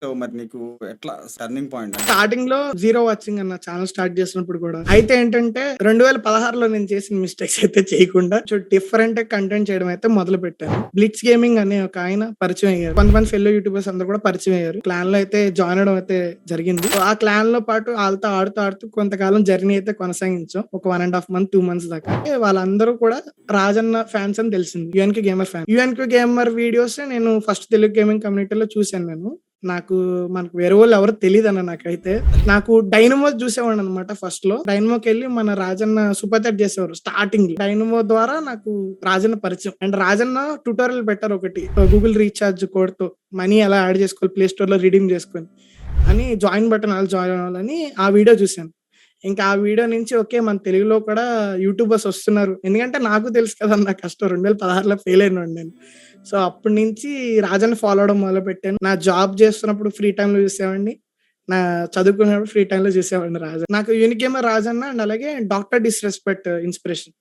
So, మరి నీకు ఎట్లా టర్నింగ్ పాయింట్ అంటే స్టార్టింగ్ లో జీరో వాచింగ్ అన్న ఛానల్ స్టార్ట్ చేసినప్పుడు కూడా అయితే ఏంటంటే 2016లో నేను చేసిన మిస్టేక్స్ అయితే చేయకుండా డిఫరెంట్ కంటెంట్ చేయడం అయితే మొదలు పెట్టాను. బ్లిట్స్ గేమింగ్ అనే ఒక ఆయన పరిచయం అయ్యారు. కొంతమంది ఫెల్లో యూట్యూబర్స్ అందరూ కూడా పరిచయం అయ్యారు. క్లాన్ లో అయితే జాయిన్ అవడం అయితే జరిగింది. సో, ఆ క్లాన్ లో పాటు వాళ్ళతో ఆడుతూ కొంతకాలం జర్నీ అయితే కొనసాగించాం. ఒక 1.5 మంత్ 2 మంత్స్ దాకా. వాళ్ళందరూ కూడా రాజన్న ఫ్యాన్స్ అని తెలిసింది. UNQ gamer fan. UNQ gamer videos నేను ఫస్ట్ తెలుగు గేమింగ్ కమ్యూనిటీలో చూశాను నేను. మనకు వేరే వాళ్ళు ఎవరో తెలీదన్న నాకైతే. నాకు డైనమో చూసేవాడిని అనమాట ఫస్ట్ లో. డైనమోకెళ్ళి మన రాజన్న సూపర్ చాట్ చేసేవారు స్టార్టింగ్. డైనమో ద్వారా నాకు రాజన్న పరిచయం. అండ్ రాజన్న ట్యూటోరియల్ పెట్టారు ఒకటి. గూగుల్ రీఛార్జ్ కోడ్ తో మనీ ఎలా యాడ్ చేసుకోవాలి ప్లే స్టోర్ లో రిడీమ్ చేసుకొని అని జాయిన్ బటన్ అలా జాయిన్ అవ్వాలని ఆ వీడియో చూశాను. ఇంకా ఆ వీడియో నుంచి ఓకే మన తెలుగులో కూడా యూట్యూబర్స్ వస్తున్నారు. ఎందుకంటే నాకు తెలుసు కదా నా కష్టం 2016లో ఫెయిల్ అయినోడిని నేను. సో, అప్పటి నుంచి రాజాని ఫాలో అవ్వడం మొదలుపెట్టాను. నా జాబ్ చేస్తున్నప్పుడు ఫ్రీ టైమ్‌లో చూసేవాడిని. నా చదువుకునేటప్పుడు ఫ్రీ టైమ్‌లో చూసేవాడిని రాజా. నాకు యూనిక్ గేమర్ రాజన్న అండ్ అలాగే డాక్టర్ డిస్‌రెస్పెక్ట్ ఇన్‌స్పిరేషన్.